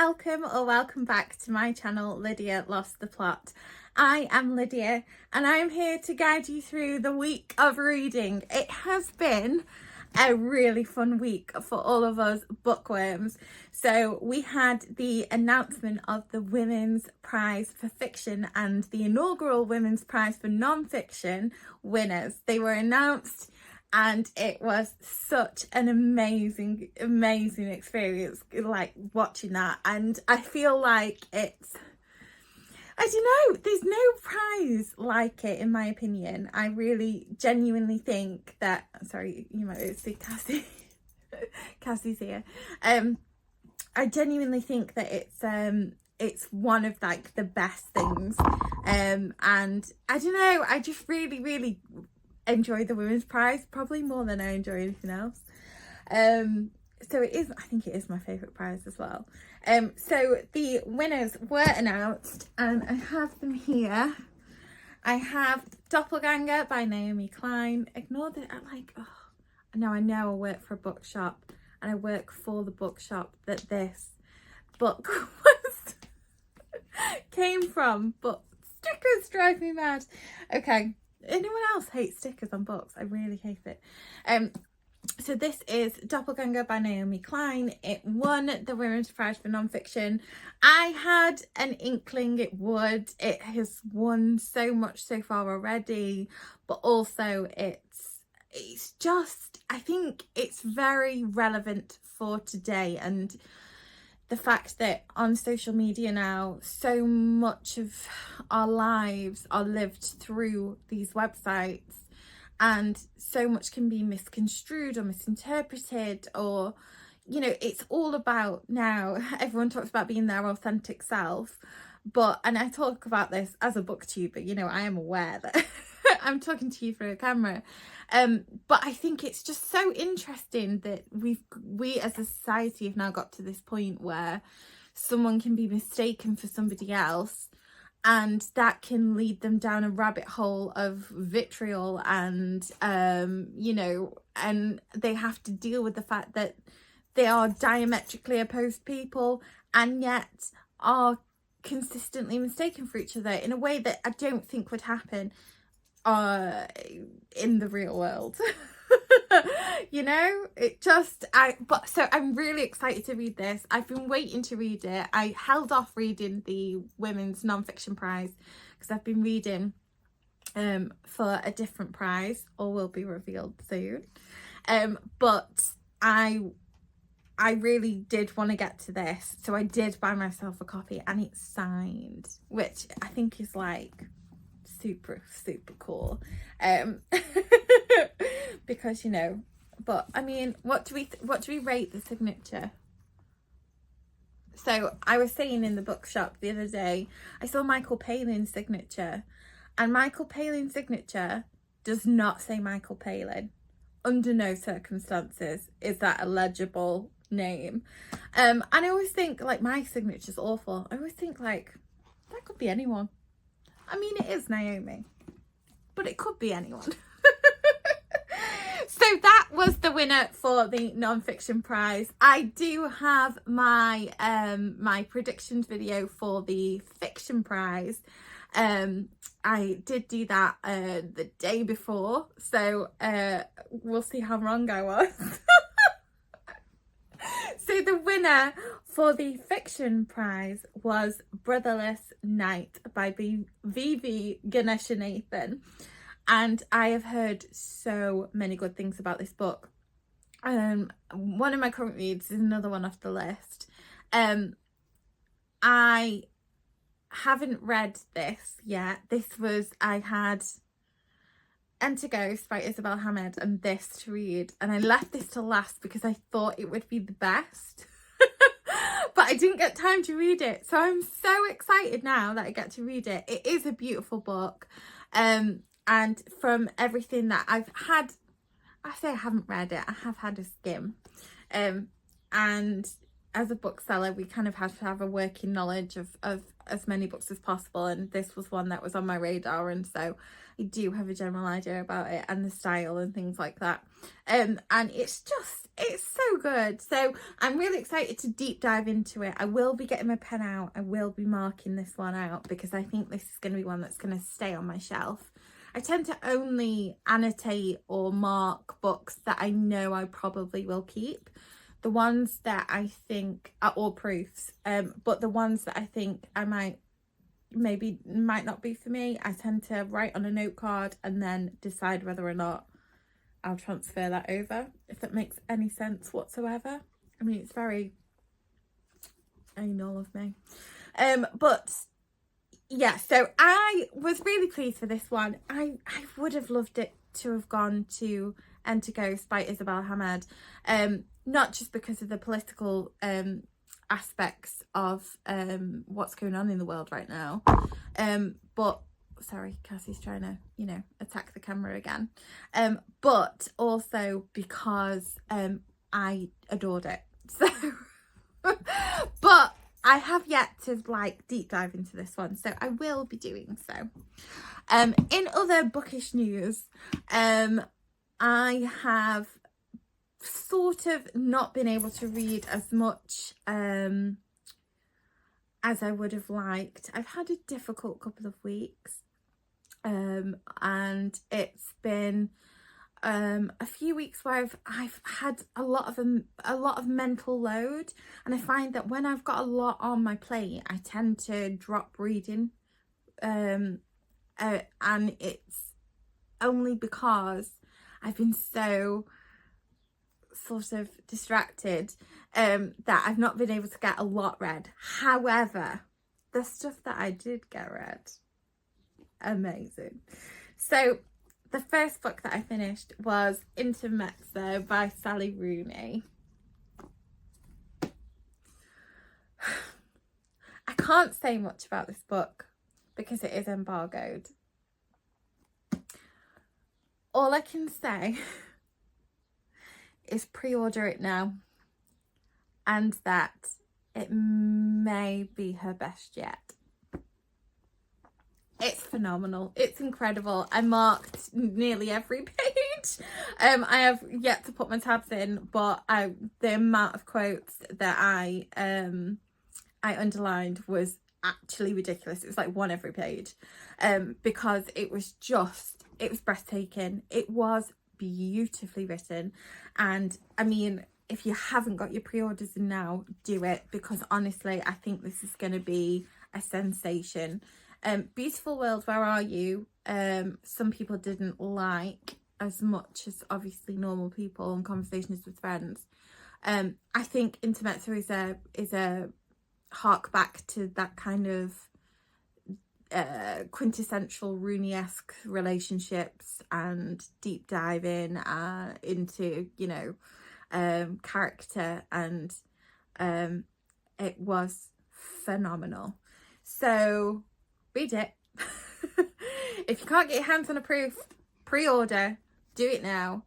welcome or welcome back to my channel, Lydia Lost the Plot. I am Lydia and I'm here to guide you through the week of reading. It has been a really fun week for all of us bookworms. So we had the announcement of the Women's Prize for Fiction and the inaugural Women's Prize for Non-Fiction winners. They were announced and it was such an amazing experience, like watching that. And I feel like it's, I don't know, there's no prize like it in my opinion. I really genuinely think that, sorry, you might see Cassie, Cassie's here. I genuinely think that it's one of like the best things. And I don't know, I just really enjoy the Women's Prize probably more than I enjoy anything else. So it is, I think it is my favourite prize as well. So the winners were announced and I have them here. I have Doppelganger by Naomi Klein. Ignore that, I know I work for a bookshop and I work for the bookshop that this book was came from, but stickers drive me mad. Okay. Anyone else hates stickers on books? I really hate it. So this is Doppelganger by Naomi Klein. It won the Women's Prize for Non-Fiction. I had an inkling it would. It has won so much so far already, but also it's just, I think it's very relevant for today, and the fact that on social media now, so much of our lives are lived through these websites and so much can be misconstrued or misinterpreted, or, you know, it's all about now, everyone talks about being their authentic self, but, and I talk about this as a booktuber, you know, I am aware that I'm talking to you through a camera. But I think it's just so interesting that we as a society have now got to this point where someone can be mistaken for somebody else, and that can lead them down a rabbit hole of vitriol and you know, and they have to deal with the fact that they are diametrically opposed people and yet are consistently mistaken for each other in a way that I don't think would happen in the real world. You know, it just, so I'm really excited to read this. I've been waiting to read it. I held off reading the Women's Non-Fiction Prize because I've been reading for a different prize, or will be revealed soon. But I really did want to get to this, so I did buy myself a copy and it's signed, which I think is like super cool. Because, you know, but I mean, what do we rate the signature? So I was saying in the bookshop the other day, I saw Michael Palin's signature, and Michael Palin's signature does not say Michael Palin. Under no circumstances is that a legible name. And I always think like my signature's awful. I always think like that could be anyone. I mean, it is Naomi, but it could be anyone. So that was the winner for the non-fiction prize. I do have my my predictions video for the fiction prize. I did do that the day before, so we'll see how wrong I was. So the winner for the fiction prize was Brotherless Night by V.V. Ganeshanathan. And I have heard so many good things about this book. One of my current reads is another one off the list. I haven't read this yet. I had Enter Ghost by Isabel Hamed and this to read, and I left this to last because I thought it would be the best. But I didn't get time to read it, so I'm so excited now that I get to read it. It is a beautiful book. And from everything that I've had, I say I haven't read it, I have had a skim. And as a bookseller, we kind of have to have a working knowledge of as many books as possible, and this was one that was on my radar, and so I do have a general idea about it and the style and things like that. And it's so good. So I'm really excited to deep dive into it. I will be getting my pen out. I will be marking this one out because I think this is going to be one that's going to stay on my shelf. I tend to only annotate or mark books that I know I probably will keep. The ones that I think are all proofs, but the ones that I think I might not be for me, I tend to write on a note card and then decide whether or not I'll transfer that over, if that makes any sense whatsoever. I mean, it's very anal of me. But yeah, so I was really pleased for this one. I would have loved it to have gone to Enter Ghost by Isabel Hamad, not just because of the political aspects of what's going on in the world right now, but sorry, Cassie's trying to, you know, attack the camera again, but also because I adored it. So but I have yet to like deep dive into this one, so I will be doing so. In other bookish news, I have sort of not been able to read as much as I would have liked. I've had a difficult couple of weeks, and it's been a few weeks where I've had a lot of mental load, and I find that when I've got a lot on my plate, I tend to drop reading, and it's only because I've been so sort of distracted that I've not been able to get a lot read. However, the stuff that I did get read, amazing. So the first book that I finished was Intermezzo by Sally Rooney. I can't say much about this book because it is embargoed. All I can say is pre-order it now, and that it may be her best yet. It's phenomenal. It's incredible. I marked nearly every page. I have yet to put my tabs in, but the amount of quotes that I underlined was actually ridiculous. It was like one every page, because it was breathtaking. It was beautifully written, and I mean, if you haven't got your pre-orders in now, do it, because honestly I think this is going to be a sensation. Beautiful World, Where Are You? Some people didn't like as much as obviously Normal People and Conversations with Friends. I think Intermezzo is a hark back to that kind of quintessential Rooney-esque relationships and deep diving into, you know, character, and it was phenomenal. So read it. If you can't get your hands on a proof, pre-order, do it now.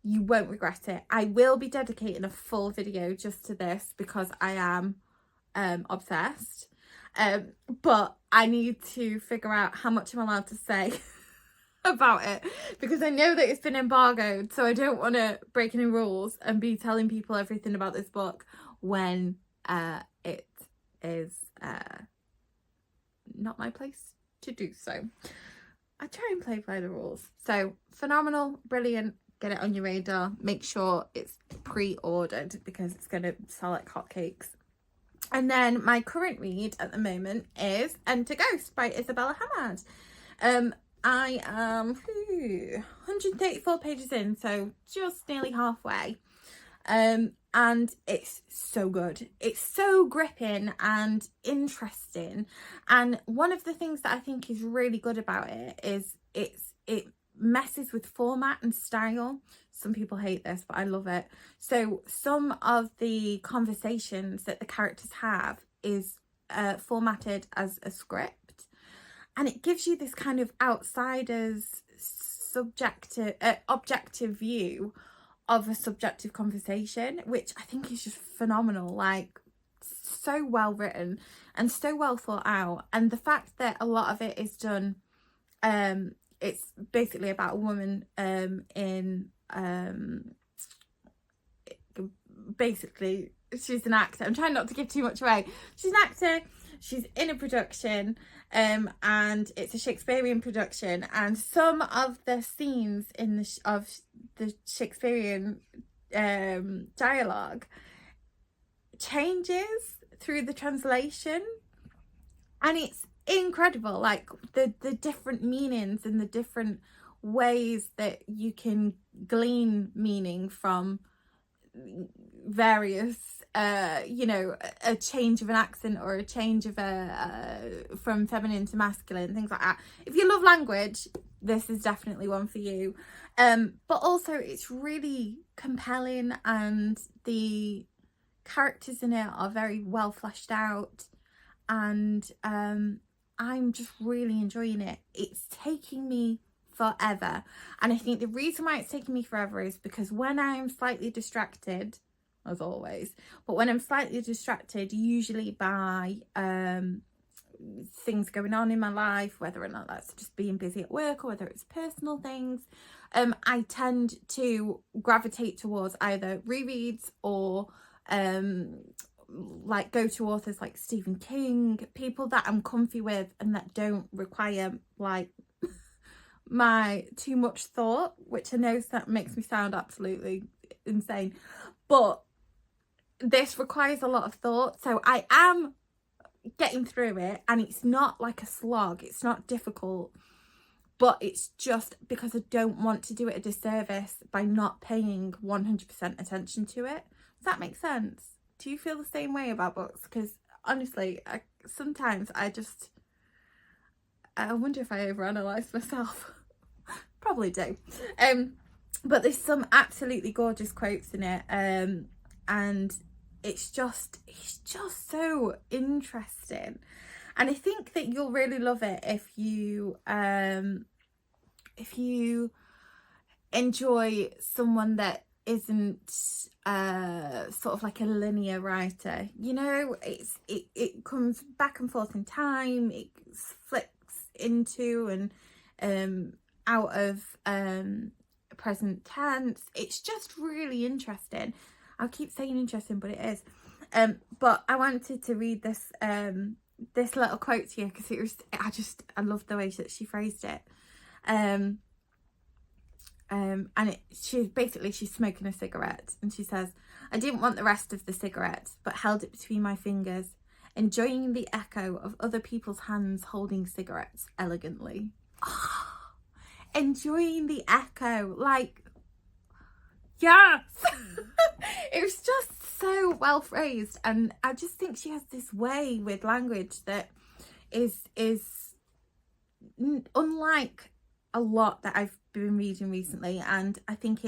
You won't regret it. I will be dedicating a full video just to this because I am obsessed, but I need to figure out how much I'm allowed to say about it, because I know that it's been embargoed, so I don't want to break any rules and be telling people everything about this book when it is not my place to do so. I try and play by the rules. So phenomenal, brilliant. Get it on your radar. Make sure it's pre-ordered because it's going to sell like hotcakes. And then my current read at the moment is Enter Ghost by Isabella Hamad. I am 134 pages in, so just nearly halfway. And it's so good. It's so gripping and interesting. And one of the things that I think is really good about it is it messes with format and style. Some people hate this, but I love it. So some of the conversations that the characters have is formatted as a script, and it gives you this kind of outsider's objective view of a subjective conversation, which I think is just phenomenal. Like, so well written and so well thought out. And the fact that a lot of it is done, it's basically about a woman basically she's an actor. I'm trying not to give too much away. She's an actor, she's in a production, and it's a Shakespearean production, and some of the scenes in the Shakespearean dialogue changes through the translation, and it's incredible, like the different meanings and the different ways that you can glean meaning from various you know, a change of an accent or a change of from feminine to masculine, things like that. If you love language, this is definitely one for you. But also it's really compelling, and the characters in it are very well fleshed out, and I'm just really enjoying it. It's taking me forever, and I think the reason why it's taking me forever is because when I'm slightly distracted, as always, but when I'm slightly distracted, usually by things going on in my life, whether or not that's just being busy at work or whether it's personal things, I tend to gravitate towards either rereads or like go to authors like Stephen King, people that I'm comfy with and that don't require like my too much thought, which I know that makes me sound absolutely insane, but this requires a lot of thought, so I am getting through it, and it's not like a slog, it's not difficult, but it's just because I don't want to do it a disservice by not paying 100% attention to it. Does that make sense? Do you feel the same way about books? Because honestly, sometimes I wonder if I overanalyze myself. Probably do. But there's some absolutely gorgeous quotes in it, and it's just so interesting, and I think that you'll really love it if you enjoy someone that isn't sort of like a linear writer. You know, it comes back and forth in time, it flips into and out of present tense. It's just really interesting. I'll keep saying interesting, but it is. But I wanted to read this this little quote to you because I loved the way that she phrased it. And she's smoking a cigarette, and she says, "I didn't want the rest of the cigarette, but held it between my fingers, enjoying the echo of other people's hands holding cigarettes elegantly." Enjoying the echo, like, yes. It was just so well phrased, and I just think she has this way with language that is unlike a lot that I've been reading recently, and I think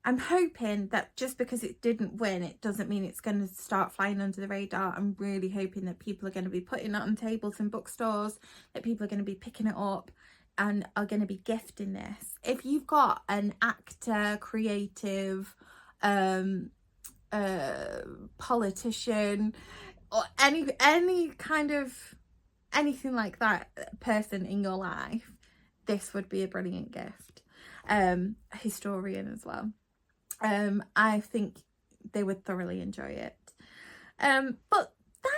I'm hoping that just because it didn't win, it doesn't mean it's going to start flying under the radar. I'm really hoping that people are going to be putting it on tables in bookstores, that people are going to be picking it up and are going to be gifting this. If you've got an actor, creative, politician, or any kind of anything like that person in your life, this would be a brilliant gift. A historian as well. I think they would thoroughly enjoy it. But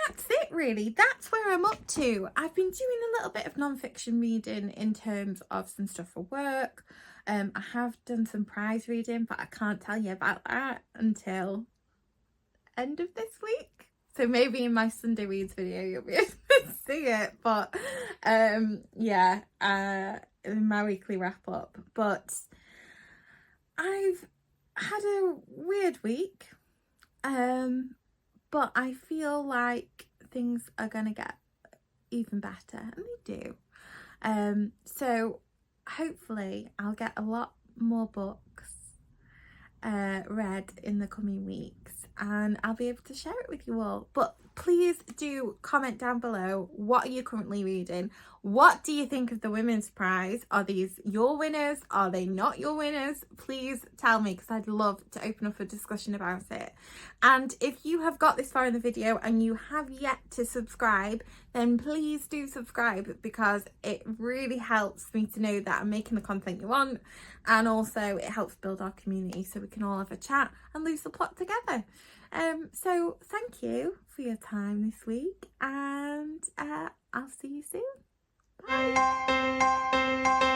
that's it really. That's where I'm up to. I've been doing a little bit of non-fiction reading in terms of some stuff for work. I have done some prize reading, but I can't tell you about that until end of this week. So maybe in my Sunday Reads video you'll be able to see it. But yeah, in my weekly wrap up. But I've had a weird week. But I feel like things are going to get even better, and they do. So hopefully I'll get a lot more books read in the coming weeks, and I'll be able to share it with you all. But please do comment down below. What are you currently reading? What do you think of the Women's Prize? Are these your winners? Are they not your winners? Please tell me, because I'd love to open up a discussion about it. And if you have got this far in the video and you have yet to subscribe, then please do subscribe, because it really helps me to know that I'm making the content you want, and also it helps build our community so we can all have a chat and lose the plot together. So thank you for your time this week, and I'll see you soon. Bye.